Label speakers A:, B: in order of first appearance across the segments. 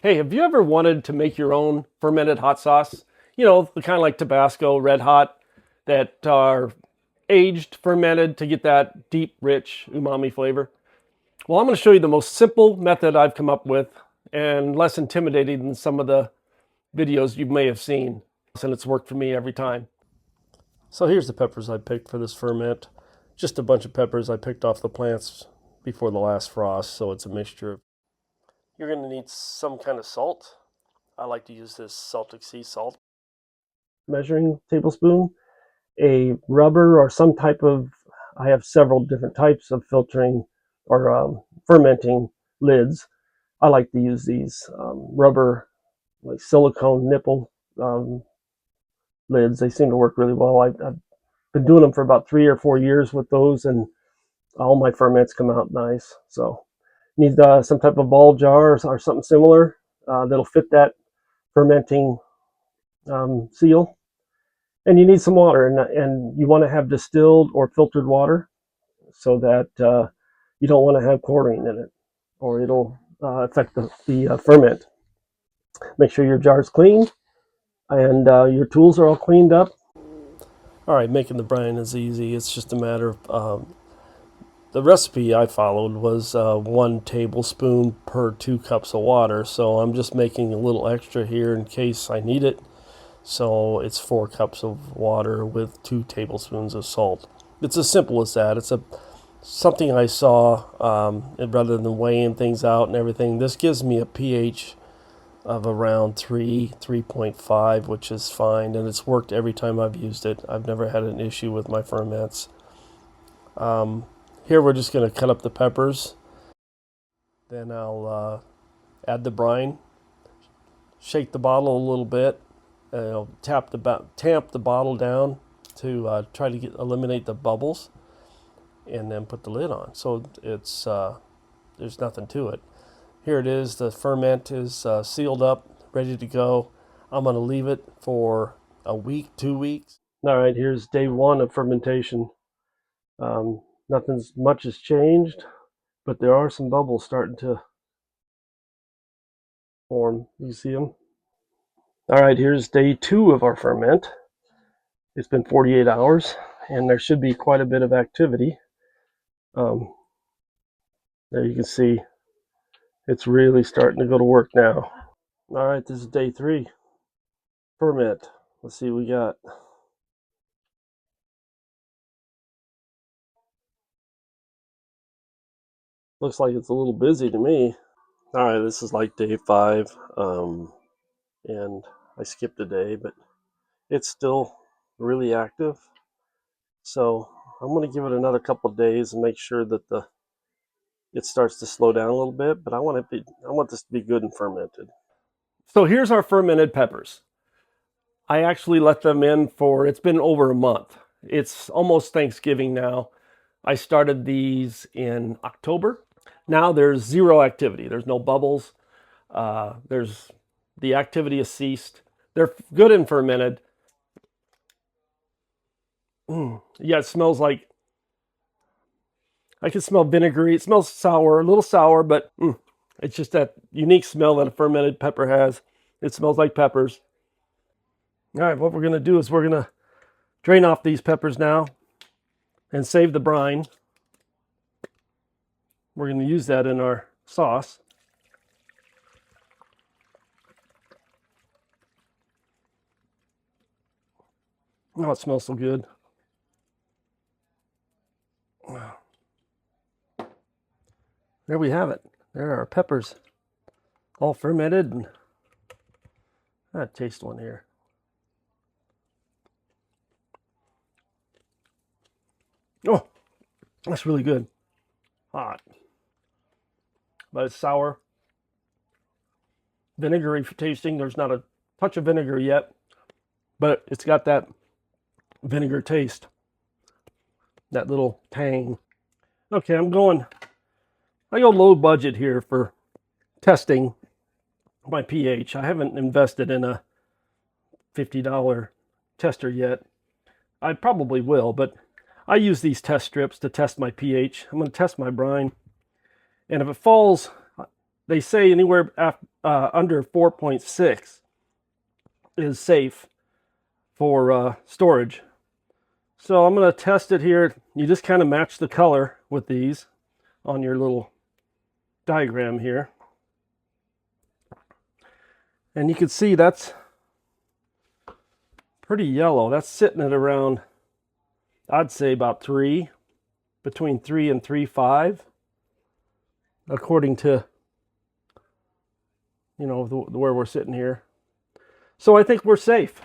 A: Hey, have you ever wanted to make your own fermented hot sauce? You know, the kind of like Tabasco, Red Hot, that are aged, fermented to get that deep, rich umami flavor? Well, I'm going to show you the most simple method I've come up with and less intimidating than some of the videos you may have seen. And it's worked for me every time. So here's the peppers I picked for this ferment. Just a bunch of peppers I picked off the plants before the last frost, so it's a mixture. You're going to need some kind of salt. I like to use this Celtic sea salt. Measuring tablespoon, a rubber or some type of, I have several different types of filtering or fermenting lids. I like to use these rubber, like silicone nipple lids. They seem to work really well. I've been doing them for about 3 or 4 years with those, and all my ferments come out nice. So need some type of ball jar or something similar that'll fit that fermenting seal. And you need some water, and you want to have distilled or filtered water so that you don't want to have chlorine in it, or it'll affect the ferment. Make sure your jar's clean and your tools are all cleaned up. All right, making the brine is easy. It's just a matter of the recipe I followed was 1 tablespoon per 2 cups of water. So I'm just making a little extra here in case I need it. So it's 4 cups of water with 2 tablespoons of salt. It's as simple as that. It's something I saw, rather than weighing things out and everything. This gives me a pH of around 3.5, which is fine, and it's worked every time I've used it. I've never had an issue with my ferments. Here we're just going to cut up the peppers. Then I'll add the brine, shake the bottle a little bit, tamp the bottle down to try to eliminate the bubbles, and then put the lid on. So it's there's nothing to it. Here it is. The ferment is sealed up, ready to go. I'm going to leave it for a week, 2 weeks. All right, here's day 1 of fermentation. Nothing much has changed, but there are some bubbles starting to form. You see them? All right, here's day 2 of our ferment. It's been 48 hours, and there should be quite a bit of activity. There you can see it's really starting to go to work now. All right, this is day 3 ferment. Let's see what we got. Looks like it's a little busy to me. All right, this is like day 5, and I skipped a day, but it's still really active. So I'm going to give it another couple of days and make sure that it starts to slow down a little bit. But I want this to be good and fermented. So here's our fermented peppers. I actually let them in it's been over a month. It's almost Thanksgiving now. I started these in October. Now there's zero activity. There's no bubbles. The activity has ceased. They're good and fermented. Yeah, it smells like, I can smell vinegary. It smells sour, a little sour, but it's just that unique smell that a fermented pepper has. It smells like peppers. All right, what we're going to do is we're going to drain off these peppers now and save the brine. We're going to use that in our sauce. Oh, it smells so good. There we have it. There are our peppers, all fermented. And I'll taste one here. Oh, that's really good. Hot, but it's sour. Vinegary for tasting. There's not a touch of vinegar yet, but it's got that vinegar taste, that little tang. Okay, I go low budget here for testing my pH. I haven't invested in a $50 tester yet. I probably will, but I use these test strips to test my pH. I'm going to test my brine, and if it falls, they say anywhere under 4.6 is safe for storage. So I'm going to test it here. You just kind of match the color with these on your little diagram here. And you can see that's pretty yellow. That's sitting at around, I'd say about 3, between 3 and 3.5, according to, you know, where we're sitting here. So I think we're safe.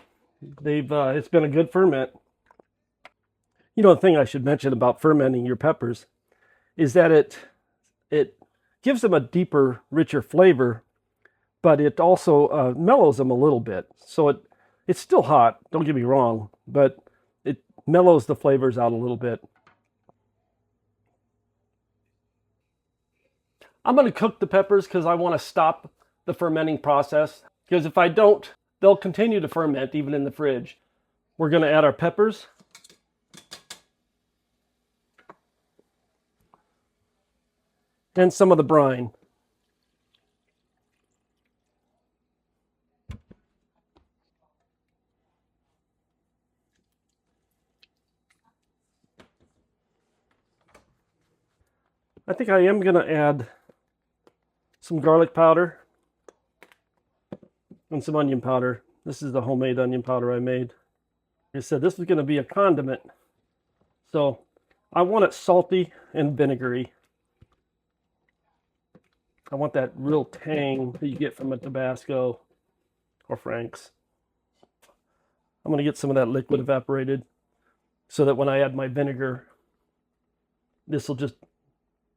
A: It's been a good ferment. You know, the thing I should mention about fermenting your peppers is that it gives them a deeper, richer flavor, but it also mellows them a little bit. So it's still hot, don't get me wrong, but it mellows the flavors out a little bit. I'm going to cook the peppers because I want to stop the fermenting process, because if I don't, they'll continue to ferment even in the fridge. We're going to add our peppers. And some of the brine. I think I am going to add some garlic powder and some onion powder. This is the homemade onion powder I made. Like I said, this is going to be a condiment. So I want it salty and vinegary. I want that real tang that you get from a Tabasco or Frank's. I'm going to get some of that liquid evaporated so that when I add my vinegar, this will just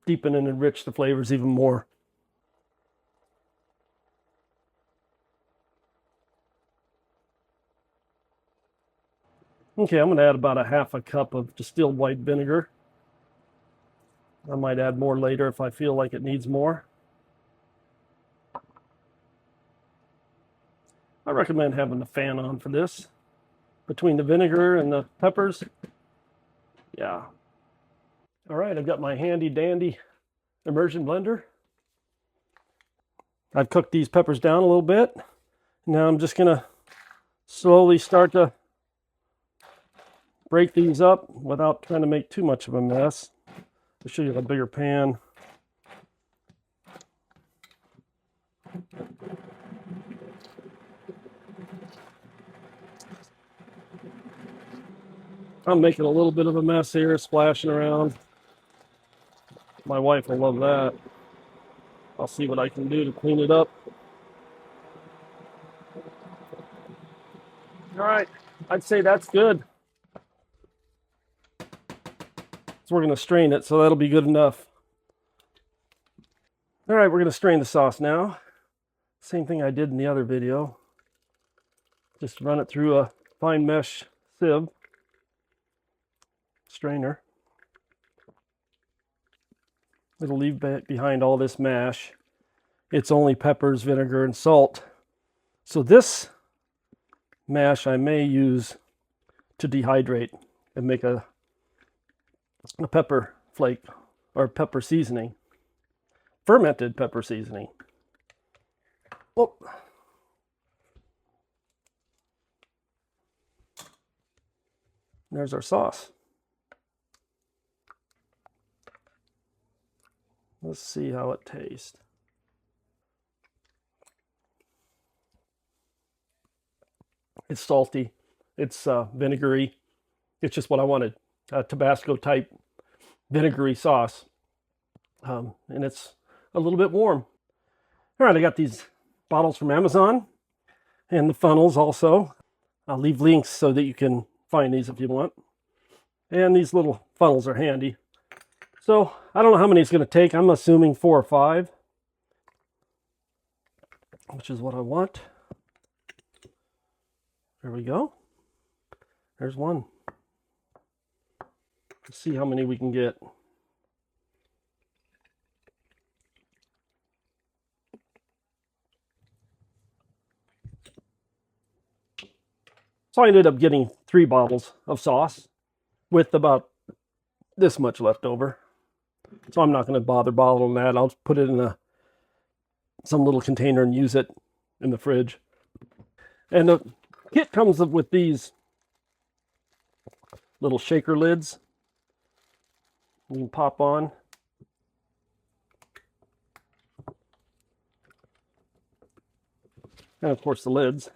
A: deepen and enrich the flavors even more. Okay, I'm going to add about a half a cup of distilled white vinegar. I might add more later if I feel like it needs more. I recommend having the fan on for this. Between the vinegar and the peppers. Yeah. All right, I've got my handy dandy immersion blender. I've cooked these peppers down a little bit. Now I'm just gonna slowly start to break these up without trying to make too much of a mess. I'll show you a bigger pan. I'm making a little bit of a mess here, splashing around. My wife will love that. I'll see what I can do to clean it up. All right, I'd say that's good. So we're going to strain it, so that'll be good enough. All right, we're going to strain the sauce now. Same thing I did in the other video. Just run it through a fine mesh sieve strainer. It'll leave behind all this mash. It's only peppers, vinegar, and salt. So this mash I may use to dehydrate and make a pepper flake or pepper seasoning. Fermented pepper seasoning. Whoop. There's our sauce. Let's see how it tastes. It's salty. It's vinegary. It's just what I wanted. A Tabasco type vinegary sauce. And it's a little bit warm. All right, I got these bottles from Amazon and the funnels also. I'll leave links so that you can find these if you want. And these little funnels are handy. So I don't know how many it's going to take. I'm assuming 4 or 5, which is what I want. There we go. There's one. Let's see how many we can get. So I ended up getting 3 bottles of sauce with about this much left over. So I'm not going to bother bottling that. I'll put it in a some little container and use it in the fridge. And the kit comes with these little shaker lids you can pop on. And of course the lids.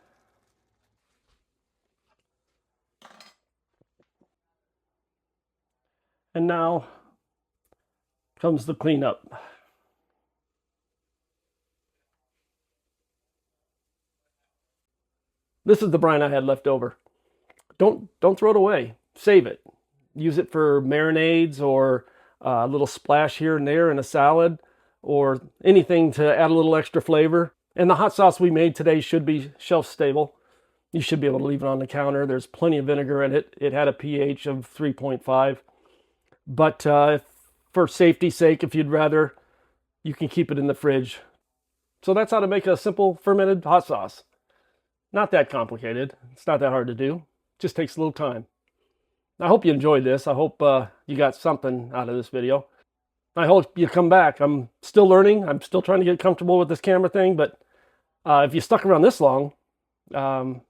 A: And now comes the cleanup. This is the brine I had left over. Don't throw it away. Save it. Use it for marinades or a little splash here and there in a salad or anything to add a little extra flavor. And the hot sauce we made today should be shelf stable. You should be able to leave it on the counter. There's plenty of vinegar in it. It had a pH of 3.5. But for safety's sake, if you'd rather, you can keep it in the fridge. So that's how to make a simple fermented hot sauce. Not that complicated. It's not that hard to do. It just takes a little time. I hope you enjoyed this. I hope you got something out of this video. I hope you come back. I'm still learning. I'm still trying to get comfortable with this camera thing. But if you stuck around this long, well,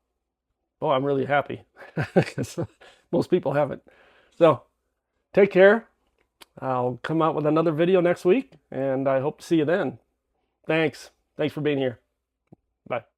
A: I'm really happy. Because most people haven't. So take care. I'll come out with another video next week. And I hope to see you then. Thanks. Thanks for being here. Bye.